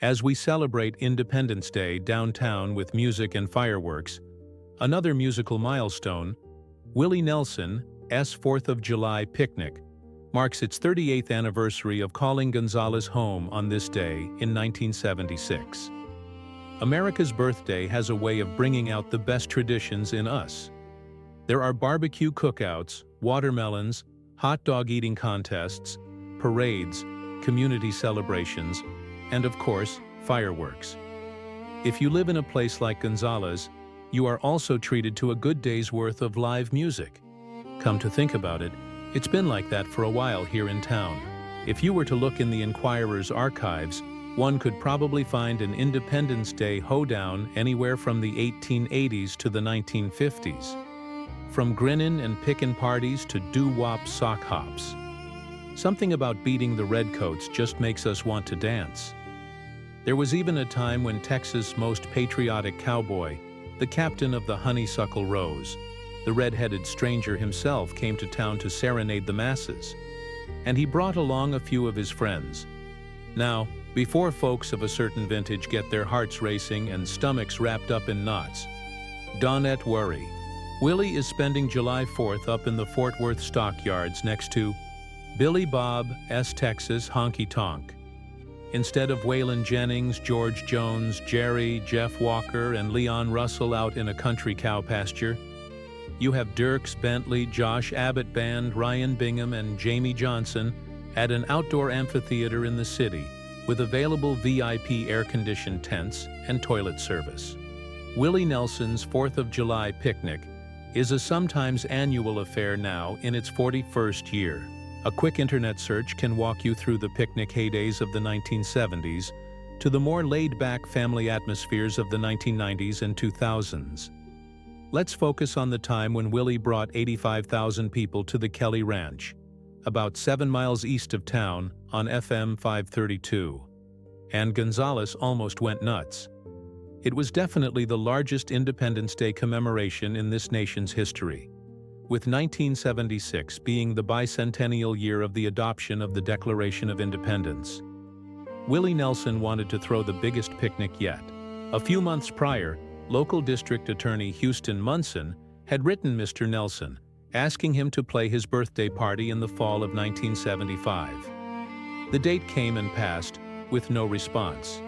As we celebrate Independence Day downtown with music and fireworks, another musical milestone, Willie Nelson's 4th of July picnic, marks its 38th anniversary of calling Gonzales home on this day in 1976. America's birthday has a way of bringing out the best traditions in us. There are barbecue cookouts, watermelons, hot dog eating contests, parades, community celebrations, and of course, fireworks. If you live in a place like Gonzales, you are also treated to a good day's worth of live music. Come to think about it, it's been like that for a while here in town. If you were to look in the Enquirer's archives, one could probably find an Independence Day hoedown anywhere from the 1880s to the 1950s. From grinnin' and pickin' parties to doo-wop sock hops. Something about beating the redcoats just makes us want to dance. There was even a time when Texas' most patriotic cowboy, the captain of the Honeysuckle Rose, the red-headed stranger himself, came to town to serenade the masses. And he brought along a few of his friends. Now, before folks of a certain vintage get their hearts racing and stomachs wrapped up in knots, don't worry. Willie is spending July 4th up in the Fort Worth stockyards next to Billy Bob's Texas Honky Tonk. Instead of Waylon Jennings, George Jones, Jerry, Jeff Walker, and Leon Russell out in a country cow pasture, you have Dierks Bentley, Josh Abbott Band, Ryan Bingham, and Jamie Johnson at an outdoor amphitheater in the city with available VIP air-conditioned tents and toilet service. Willie Nelson's 4th of July picnic is a sometimes annual affair now in its 41st year. A quick internet search can walk you through the picnic heydays of the 1970s to the more laid-back family atmospheres of the 1990s and 2000s. Let's focus on the time when Willie brought 85,000 people to the Kelly Ranch, about 7 miles east of town on FM 532. And Gonzales almost went nuts. It was definitely the largest Independence Day commemoration in this nation's history, with 1976 being the bicentennial year of the adoption of the Declaration of Independence. Willie Nelson wanted to throw the biggest picnic yet. A few months prior, local district attorney Houston Munson had written Mr. Nelson, asking him to play his birthday party in the fall of 1975. The date came and passed, with no response.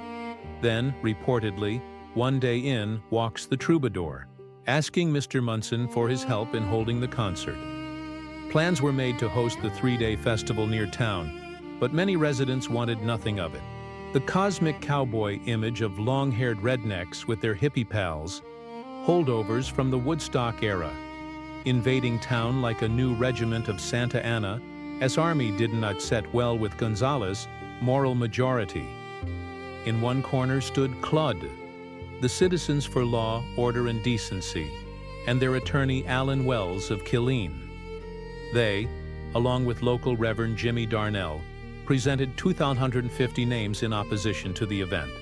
Then, reportedly, one day in walks the troubadour, asking Mr. Munson for his help in holding the concert. Plans were made to host the 3-day festival near town, but many residents wanted nothing of it. The cosmic cowboy image of long-haired rednecks with their hippie pals, holdovers from the Woodstock era, invading town like a new regiment of Santa Anna, as army did not set well with Gonzales' moral majority. In one corner stood CLUD, the Citizens for Law, Order and Decency, and their attorney Alan Wells of Killeen. They, along with local Reverend Jimmy Darnell, presented 2,150 names in opposition to the event.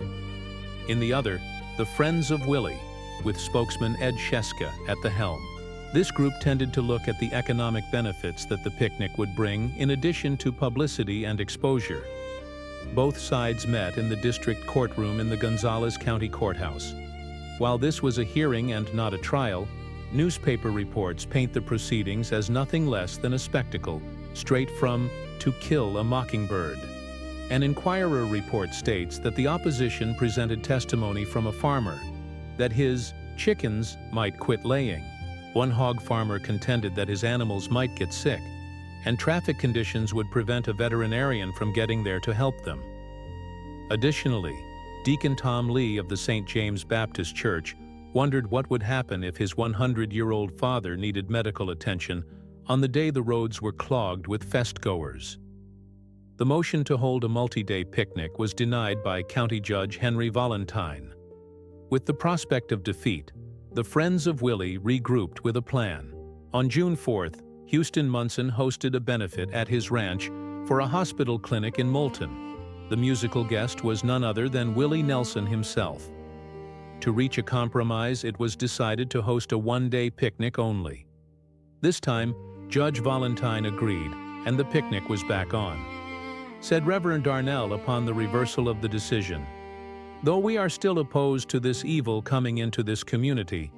In the other, the Friends of Willie, with spokesman Ed Sheska at the helm. This group tended to look at the economic benefits that the picnic would bring in addition to publicity and exposure. Both sides met in the district courtroom in the Gonzales County Courthouse. While this was a hearing and not a trial, newspaper reports paint the proceedings as nothing less than a spectacle, straight from To Kill a Mockingbird. An Enquirer report states that the opposition presented testimony from a farmer that his chickens might quit laying. One hog farmer contended that his animals might get sick, and traffic conditions would prevent a veterinarian from getting there to help them. Additionally, Deacon Tom Lee of the St. James Baptist Church wondered what would happen if his 100-year-old father needed medical attention on the day the roads were clogged with festgoers. The motion to hold a multi-day picnic was denied by County Judge Henry Valentine. With the prospect of defeat, the Friends of Willie regrouped with a plan. On June 4th, Houston Munson hosted a benefit at his ranch for a hospital clinic in Moulton. The musical guest was none other than Willie Nelson himself. To reach a compromise, it was decided to host a one-day picnic only. This time, Judge Valentine agreed, and the picnic was back on. Said Reverend Darnell upon the reversal of the decision, Though we are still opposed to this evil coming into this community,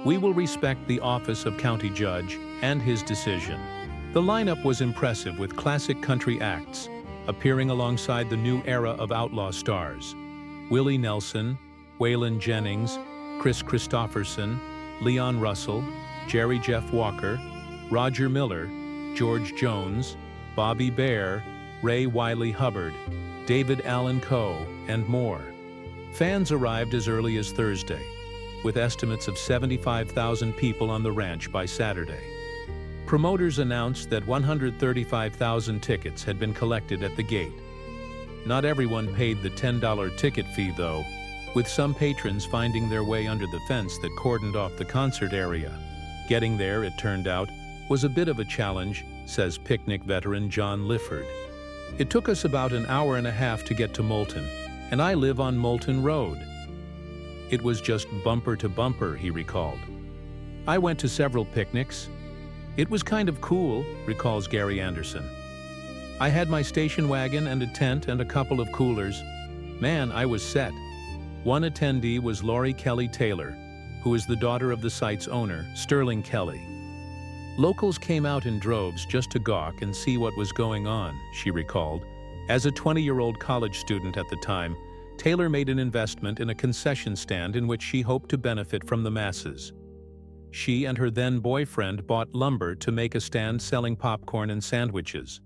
we will respect the office of county judge and his decision. The lineup was impressive with classic country acts, appearing alongside the new era of outlaw stars. Willie Nelson, Waylon Jennings, Chris Christopherson, Leon Russell, Jerry Jeff Walker, Roger Miller, George Jones, Bobby Bear, Ray Wiley Hubbard, David Allen Coe, and more. Fans arrived as early as Thursday, with estimates of 75,000 people on the ranch by Saturday. Promoters announced that 135,000 tickets had been collected at the gate. Not everyone paid the $10 ticket fee, though, with some patrons finding their way under the fence that cordoned off the concert area. Getting there, it turned out, was a bit of a challenge, says picnic veteran John Lifford. It took us about an hour and a half to get to Moulton, and I live on Moulton Road. It was just bumper to bumper, he recalled. I went to several picnics. It was kind of cool, recalls Gary Anderson. I had my station wagon and a tent and a couple of coolers. Man, I was set. One attendee was Lori Kelly Taylor, who is the daughter of the site's owner, Sterling Kelly. Locals came out in droves just to gawk and see what was going on, she recalled. As a 20-year-old college student at the time, Taylor made an investment in a concession stand in which she hoped to benefit from the masses. She and her then-boyfriend bought lumber to make a stand selling popcorn and sandwiches.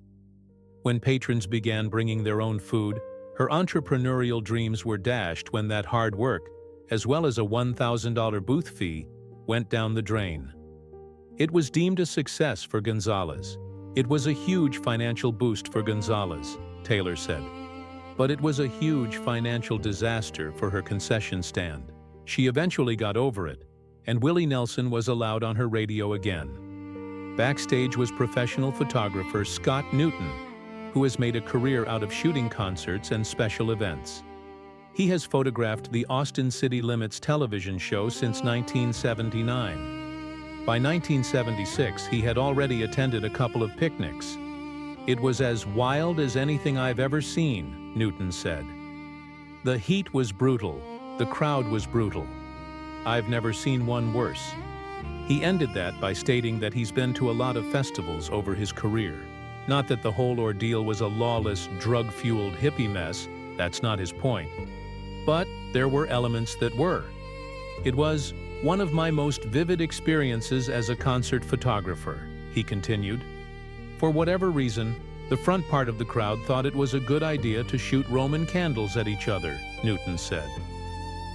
When patrons began bringing their own food, her entrepreneurial dreams were dashed when that hard work, as well as a $1,000 booth fee, went down the drain. It was deemed a success for Gonzales. It was a huge financial boost for Gonzales, Taylor said. But it was a huge financial disaster for her concession stand. She eventually got over it, and Willie Nelson was allowed on her radio again. Backstage was professional photographer Scott Newton, who has made a career out of shooting concerts and special events. He has photographed the Austin City Limits television show since 1979. By 1976, he had already attended a couple of picnics. It was as wild as anything I've ever seen, Newton said. The heat was brutal. The crowd was brutal. I've never seen one worse. He ended that by stating that he's been to a lot of festivals over his career. Not that the whole ordeal was a lawless, drug-fueled hippie mess, that's not his point. But there were elements that were. It was one of my most vivid experiences as a concert photographer, he continued. For whatever reason, the front part of the crowd thought it was a good idea to shoot Roman candles at each other, Newton said.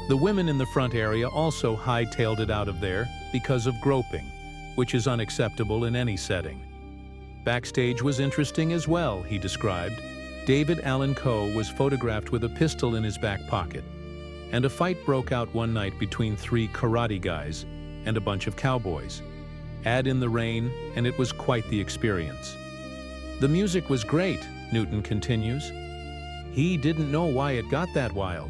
The women in the front area also hightailed it out of there because of groping, which is unacceptable in any setting. Backstage was interesting as well, he described. David Allen Coe was photographed with a pistol in his back pocket, and a fight broke out one night between 3 karate guys and a bunch of cowboys. Add in the rain, and it was quite the experience. The music was great, Newton continues. He didn't know why it got that wild.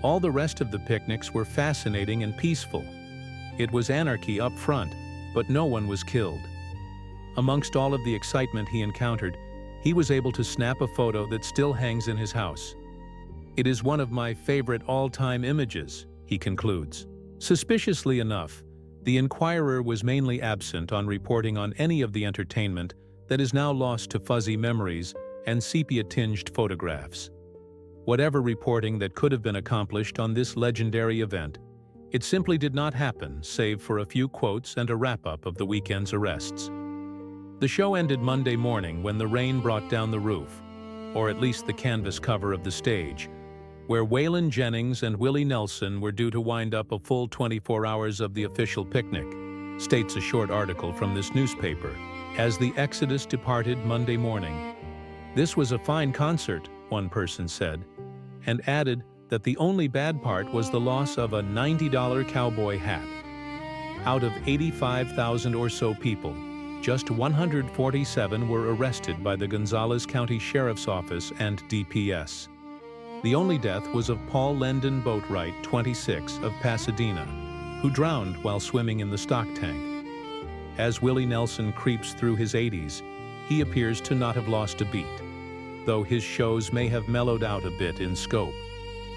All the rest of the picnics were fascinating and peaceful. It was anarchy up front, but no one was killed. Amongst all of the excitement he encountered, he was able to snap a photo that still hangs in his house. It is one of my favorite all-time images, he concludes. Suspiciously enough, the Inquirer was mainly absent on reporting on any of the entertainment that is now lost to fuzzy memories and sepia-tinged photographs. Whatever reporting that could have been accomplished on this legendary event, it simply did not happen, save for a few quotes and a wrap-up of the weekend's arrests. The show ended Monday morning when the rain brought down the roof, or at least the canvas cover of the stage, where Waylon Jennings and Willie Nelson were due to wind up a full 24 hours of the official picnic, states a short article from this newspaper, as the Exodus departed Monday morning. This was a fine concert, one person said, and added that the only bad part was the loss of a $90 cowboy hat. Out of 85,000 or so people, just 147 were arrested by the Gonzales County Sheriff's Office and DPS. The only death was of Paul Lendon Boatwright, 26, of Pasadena, who drowned while swimming in the stock tank. As Willie Nelson creeps through his 80s, he appears to not have lost a beat, though his shows may have mellowed out a bit in scope.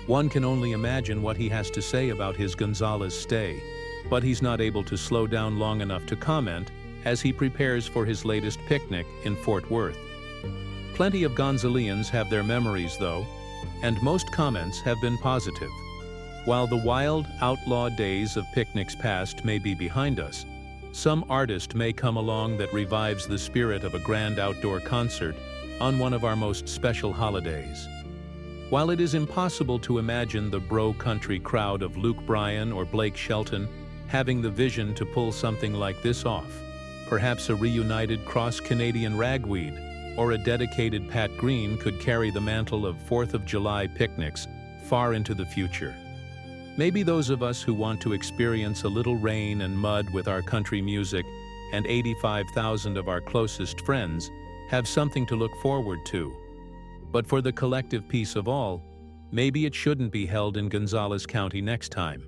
One can only imagine what he has to say about his Gonzales stay, but he's not able to slow down long enough to comment as he prepares for his latest picnic in Fort Worth. Plenty of Gonzaleans have their memories, though, and most comments have been positive. While the wild, outlaw days of picnics past may be behind us, some artist may come along that revives the spirit of a grand outdoor concert on one of our most special holidays. While it is impossible to imagine the bro country crowd of Luke Bryan or Blake Shelton having the vision to pull something like this off, perhaps a reunited cross-Canadian ragweed or a dedicated Pat Green could carry the mantle of 4th of July picnics far into the future. Maybe those of us who want to experience a little rain and mud with our country music and 85,000 of our closest friends have something to look forward to. But for the collective peace of all, maybe it shouldn't be held in Gonzales County next time.